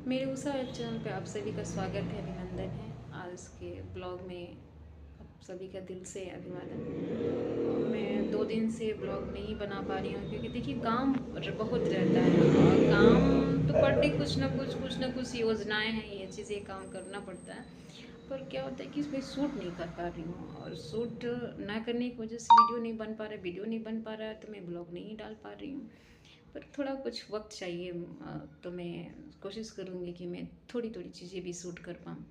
मेरे Usha web channel पे आप सभी का स्वागत है, अभिनंदन है। आज के ब्लॉग में आप सभी का दिल से अभिवादन। मैं 2 दिन से ब्लॉग नहीं बना पा रही हूँ क्योंकि देखिए काम बहुत रहता है और काम तो पर डे कुछ ना कुछ योजनाएं हैं, ये चीज़ें काम करना पड़ता है। पर क्या होता है कि इसमें शूट नहीं कर पा रही हूँ और शूट ना करने की वजह से वीडियो नहीं बन पा रहा है, तो मैं ब्लॉग नहीं डाल पा रही हूँ। पर थोड़ा कुछ वक्त चाहिए, तो मैं कोशिश करूँगी कि मैं थोड़ी थोड़ी चीज़ें भी शूट कर पाऊँ।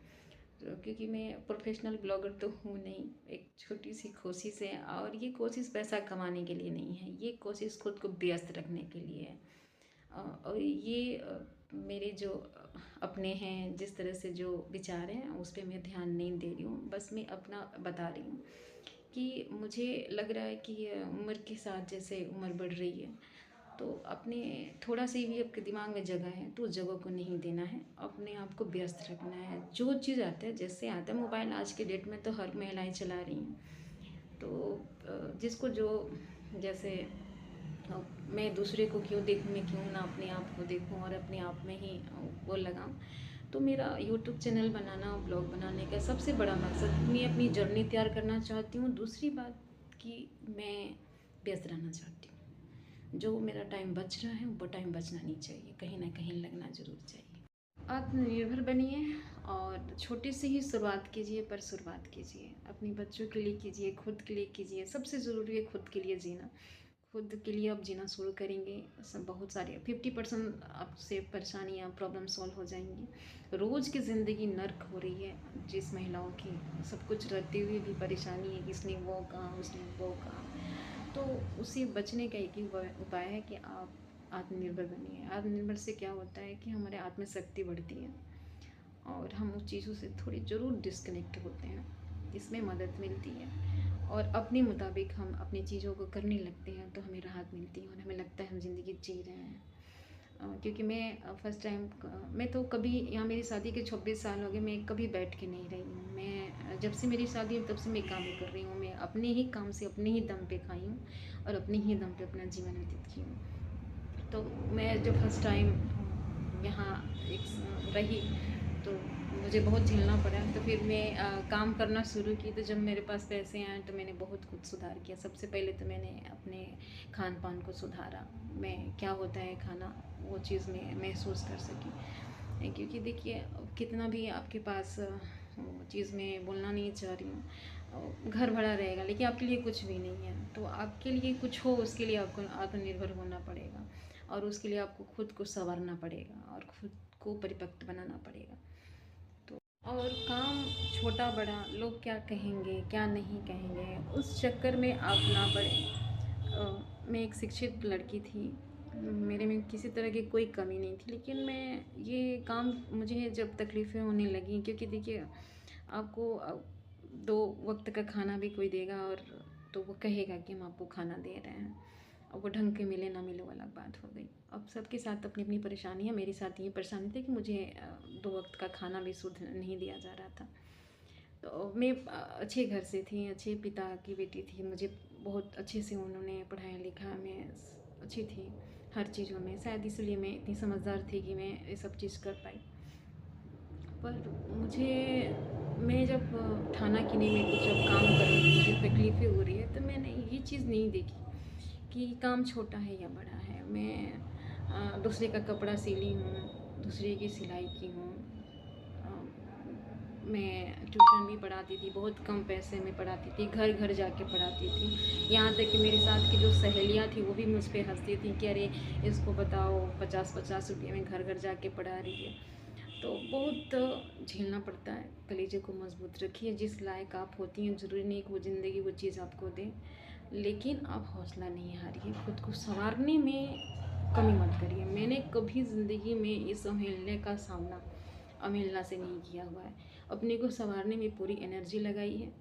तो क्योंकि मैं प्रोफेशनल ब्लॉगर तो हूँ नहीं, एक छोटी सी कोशिश है और ये कोशिश पैसा कमाने के लिए नहीं है, ये कोशिश खुद को व्यस्त रखने के लिए है। और ये मेरे जो अपने हैं, जिस तरह से जो विचार हैं उस पर मैं ध्यान नहीं दे रही हूँ, बस मैं अपना बता रही हूँ कि मुझे लग रहा है कि उम्र के साथ जैसे उम्र बढ़ रही है, तो अपने थोड़ा सी भी आपके दिमाग में जगह है तो उस जगह को नहीं देना है, अपने आप को व्यस्त रखना है। जो चीज़ आता है, जैसे आता है मोबाइल, आज के डेट में तो हर महिलाएं चला रही हैं, तो जिसको जो जैसे मैं दूसरे को क्यों देखूँ, मैं क्यों ना अपने आप को देखूँ और अपने आप में ही वो लगाऊँ। तो मेरा यूट्यूब चैनल बनाना, ब्लॉग बनाने का सबसे बड़ा मकसद, मैं अपनी जर्नी तैयार करना चाहती हूँ। दूसरी बात कि मैं व्यस्त रहना चाहती हूँ। जो मेरा टाइम बच रहा है वो टाइम बचना नहीं चाहिए, कहीं ना कहीं लगना ज़रूर चाहिए। आत्मनिर्भर बनिए और छोटे से ही शुरुआत कीजिए, पर शुरुआत कीजिए अपने बच्चों के लिए कीजिए, खुद के लिए कीजिए। सबसे ज़रूरी है खुद के लिए जीना। खुद के लिए आप जीना शुरू करेंगे, सब बहुत सारे 50% आपसे परेशानियाँ प्रॉब्लम सॉल्व हो जाएंगी। रोज़ की ज़िंदगी नर्क हो रही है जिस महिलाओं की, सब कुछ रहते हुए भी परेशानी है कि इसने वो कहा, उसने वो कहा। तो उससे बचने का एक ही उपाय है कि आप आत्मनिर्भर बनिए। आत्मनिर्भर से क्या होता है कि हमारे आत्मशक्ति बढ़ती है और हम उस चीज़ों से थोड़ी ज़रूर डिस्कनेक्ट होते हैं, इसमें मदद मिलती है और अपने मुताबिक हम अपनी चीज़ों को करने लगते हैं तो हमें राहत मिलती है और हमें लगता है हम ज़िंदगी जी रहे हैं। क्योंकि मैं फर्स्ट टाइम, मैं तो कभी, यहाँ मेरी शादी के 26 साल हो गए, मैं कभी बैठ के नहीं रही हूँ। मैं जब से मेरी शादी हुई तब से मैं काम ही कर रही हूँ। मैं अपने ही काम से अपने ही दम पे खाई हूँ और अपने ही दम पे अपना जीवन व्यतीत की हूँ। तो मैं जब फर्स्ट टाइम यहाँ एक रही तो मुझे बहुत झेलना पड़ा। तो फिर मैं काम करना शुरू की, तो जब मेरे पास पैसे आए तो मैंने बहुत कुछ सुधार किया। सबसे पहले तो मैंने अपने खान पान को सुधारा, मैं क्या होता है खाना वो चीज़ में महसूस कर सकी। क्योंकि देखिए कितना भी आपके पास वो चीज़ में बोलना नहीं चाह रही हूँ, घर भरा रहेगा लेकिन आपके लिए कुछ भी नहीं है, तो आपके लिए कुछ हो उसके लिए आपको आत्मनिर्भर होना पड़ेगा और उसके लिए आपको खुद को संवारना पड़ेगा और खुद को परिपक्व बनाना पड़ेगा। तो और काम छोटा बड़ा, लोग क्या कहेंगे क्या नहीं कहेंगे, उस चक्कर में आप ना पड़े। मैं एक शिक्षित लड़की थी, मेरे में किसी तरह की कोई कमी नहीं थी, लेकिन मैं ये काम, मुझे जब तकलीफ़ें होने लगी, क्योंकि देखिए आपको 2 वक्त का खाना भी कोई देगा और तो वो कहेगा कि हम आपको खाना दे रहे हैं, और वो ढंग के मिले ना मिले वो अलग बात हो गई। अब सबके साथ अपनी अपनी परेशानी है, मेरे साथ ये परेशानी थी कि मुझे 2 वक्त का खाना भी शुद्ध नहीं दिया जा रहा था। तो मैं अच्छे घर से थी, अच्छे पिता की बेटी थी, मुझे बहुत अच्छे से उन्होंने पढ़ाया लिखा, मैं अच्छी थी हर चीज़ों में, शायद इसलिए मैं इतनी समझदार थी कि मैं ये सब चीज़ कर पाई। पर मुझे, मैं जब ठाना कि नहीं मैं कुछ अब काम कर रही हूँ, मुझे तकलीफ़ें हो रही है, तो मैंने ये चीज़ नहीं देखी कि काम छोटा है या बड़ा है। मैं दूसरे का कपड़ा सिली हूँ, दूसरे की सिलाई की हूँ। मैं ट्यूशन भी पढ़ाती थी, बहुत कम पैसे में पढ़ाती थी, घर घर जाके पढ़ाती थी। यहाँ तक कि मेरे साथ की जो सहेलियाँ थी वो भी मुझ पर हंसती थी कि अरे इसको बताओ 50-50 रुपये में घर घर जाके पढ़ा रही है। तो बहुत झेलना पड़ता है। कलेजे को मजबूत रखिए, जिस लायक आप होती हैं ज़रूरी नहीं कि वो ज़िंदगी वो चीज़ आपको दे, लेकिन आप हौसला नहीं हारिए, खुद को संवारने में कमी मत करिए। मैंने कभी ज़िंदगी में इस अवहेलना का सामना अवहेलना से नहीं किया हुआ है, अपने को संवारने में पूरी एनर्जी लगाई है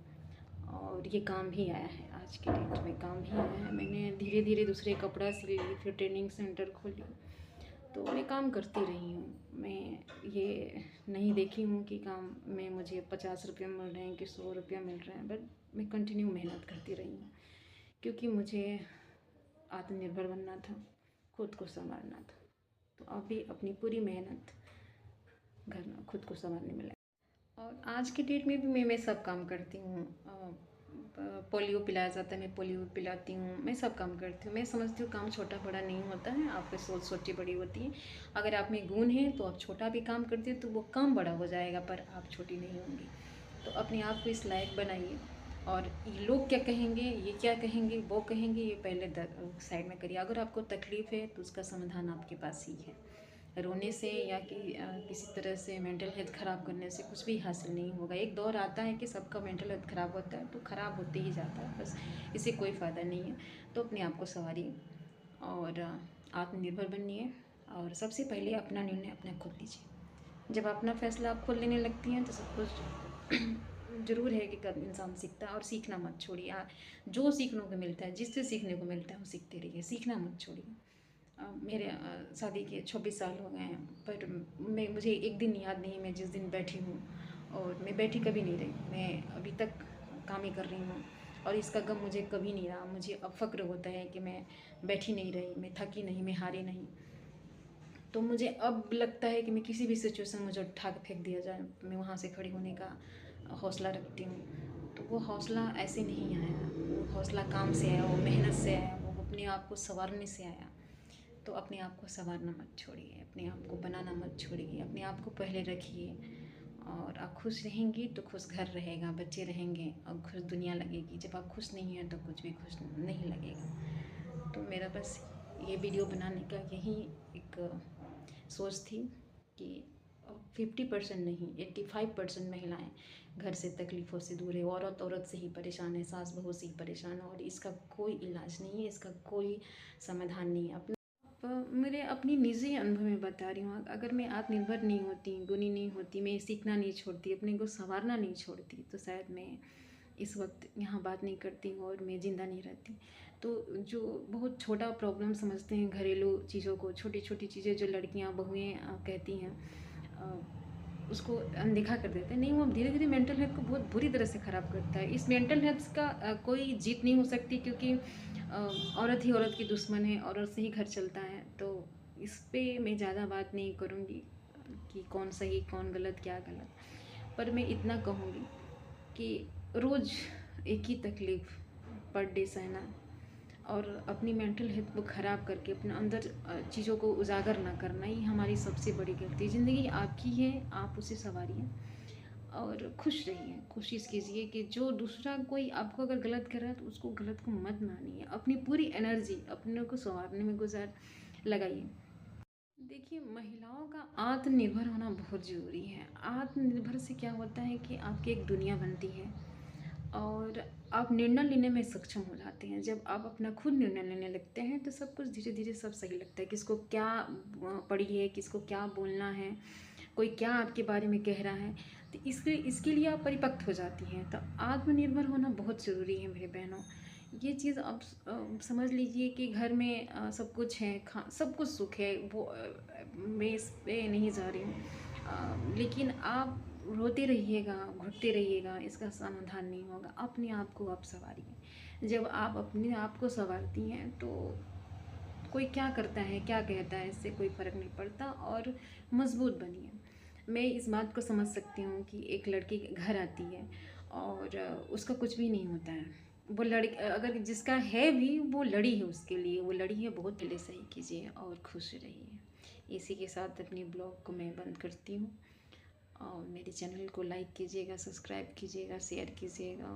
और ये काम भी आया है। आज के डेट में काम भी आया है। मैंने धीरे धीरे दूसरे कपड़ा सिल ली, फिर ट्रेनिंग सेंटर खोली, तो मैं काम करती रही हूँ। मैं ये नहीं देखी हूँ कि काम में मुझे 50 रुपये मिल रहे हैं कि 100 रुपया मिल रहा है, बट मैं कंटिन्यू मेहनत करती रही हूँ क्योंकि मुझे आत्मनिर्भर बनना था, खुद को संभालना था। तो आप भी अपनी पूरी मेहनत घर में खुद को संभालने में लगा। और आज की डेट में भी मैं सब काम करती हूँ। पोलियो पिलाया जाता है, मैं पोलियो पिलाती हूँ, मैं सब काम करती हूँ। मैं समझती हूँ काम छोटा बड़ा नहीं होता है, आपकी सोच छोटी बड़ी होती है। अगर आप में गुण है तो आप छोटा भी काम करते हैं तो वो काम बड़ा हो जाएगा, पर आप छोटी नहीं होंगी। तो अपने आप को इस लायक बनाइए। और ये लोग क्या कहेंगे, ये क्या कहेंगे, वो कहेंगे, ये पहले साइड में करिए। अगर आपको तकलीफ़ है तो उसका समाधान आपके पास ही है। रोने से या किसी तरह से मेंटल हेल्थ ख़राब करने से कुछ भी हासिल नहीं होगा। एक दौर आता है कि सबका मेंटल हेल्थ ख़राब होता है, तो ख़राब होते ही जाता है, बस इससे कोई फ़ायदा नहीं है। तो अपने आप को संवारिए और आत्मनिर्भर बनिए। और सबसे पहले अपना निर्णय अपना खुद लीजिए। जब अपना फैसला आप खुद लेने लगती हैं तो सब कुछ ज़रूर है कि कब इंसान सीखता है। और सीखना मत छोड़िए। जो सीखने को मिलता है, जिससे सीखने को मिलता है वो सीखते रहिए, सीखना मत छोड़िए। मेरे शादी के 26 साल हो गए हैं, पर मुझे एक दिन याद नहीं मैं जिस दिन बैठी हूँ, और मैं बैठी कभी नहीं रही। मैं अभी तक काम ही कर रही हूँ और इसका गम मुझे कभी नहीं रहा। मुझे अब फ़क्र होता है कि मैं बैठी नहीं रही, मैं थकी नहीं, मैं हारी नहीं। तो मुझे अब लगता है कि मैं किसी भी सिचुएशन में मुझे उठा के फेंक दिया जाए, मैं वहाँ से खड़ी होने का हौसला रखती हूँ। तो वो हौसला ऐसे नहीं आया, वो हौसला काम से आया, वो मेहनत से आया, वो अपने आप को संवारने से आया। तो अपने आप को संवारना मत छोड़िए, अपने आप को बनाना मत छोड़िए, अपने आप को पहले रखिए। और आप खुश रहेंगी तो खुश घर रहेगा, बच्चे रहेंगे और खुश दुनिया लगेगी। जब आप खुश नहीं हैं तो कुछ भी खुश नहीं लगेगा। तो मेरा बस ये वीडियो बनाने का यही एक सोच थी कि 50% नहीं 85% महिलाएं घर से तकलीफ़ों से दूर है। औरत से ही परेशान है, सास बहू से ही परेशान है, और इसका कोई इलाज नहीं है, इसका कोई समाधान नहीं है। मेरे अपनी निजी अनुभव में बता रही हूँ। अगर मैं आत्मनिर्भर नहीं होती, गुणी नहीं होती, मैं सीखना नहीं छोड़ती, अपने को संवारना नहीं छोड़ती, तो शायद मैं इस वक्त यहाँ बात नहीं करती हूँ और मैं ज़िंदा नहीं रहती। तो जो बहुत छोटा प्रॉब्लम समझते हैं घरेलू चीज़ों को, छोटी छोटी चीज़ें जो लड़कियाँ बहुएँ कहती हैं, उसको अनदेखा कर देते हैं। नहीं, वो धीरे धीरे मेंटल हेल्थ को बहुत बुरी तरह से ख़राब करता है। इस मेंटल हेल्थ का कोई जीत नहीं हो सकती, क्योंकि औरत ही औरत की दुश्मन है, औरत से ही घर चलता है। तो इस पे मैं ज़्यादा बात नहीं करूँगी कि कौन सही कौन गलत क्या गलत। पर मैं इतना कहूँगी कि रोज़ एक ही तकलीफ़ पर डे सहना और अपनी मेंटल हेल्थ को ख़राब करके अपने अंदर चीज़ों को उजागर ना करना, ही हमारी सबसे बड़ी गलती है। ज़िंदगी आपकी है, आप उसे संवारिए और खुश रहिए। कोशिश कीजिए कि जो दूसरा कोई आपको अगर गलत कर रहा है तो उसको गलत को मत मानिए। अपनी पूरी एनर्जी अपने को संवारने में लगाइए। देखिए, महिलाओं का आत्मनिर्भर होना बहुत ज़रूरी है। आत्मनिर्भर से क्या होता है कि आपकी एक दुनिया बनती है और आप निर्णय लेने में सक्षम हो जाते हैं। जब आप अपना खुद निर्णय लेने लगते हैं तो सब कुछ धीरे धीरे सब सही लगता है। किसको क्या पड़ी है, किसको क्या बोलना है, कोई क्या आपके बारे में कह रहा है, तो इसके लिए आप परिपक्व हो जाती हैं। तो आत्मनिर्भर होना बहुत ज़रूरी है मेरे बहनों। ये चीज़ आप समझ लीजिए कि घर में सब कुछ है, सब कुछ सुख है, वो मैं इस पे नहीं जा रही हूँ, लेकिन आप रोते रहिएगा, घुटते रहिएगा, इसका समाधान नहीं होगा। अपने आप को आप संवारिए। जब आप अपने आप को संवारती हैं तो कोई क्या करता है क्या कहता है इससे कोई फ़र्क नहीं पड़ता, और मजबूत बनिए। मैं इस बात को समझ सकती हूँ कि एक लड़की घर आती है और उसका कुछ भी नहीं होता है। वो लड़की अगर जिसका है भी, वो लड़ी है, उसके लिए वो लड़ी है। बहुत पहले सही कीजिए और खुश रहिए। इसी के साथ अपनी ब्लॉग को मैं बंद करती हूँ। और मेरे चैनल को लाइक कीजिएगा, सब्सक्राइब कीजिएगा, शेयर कीजिएगा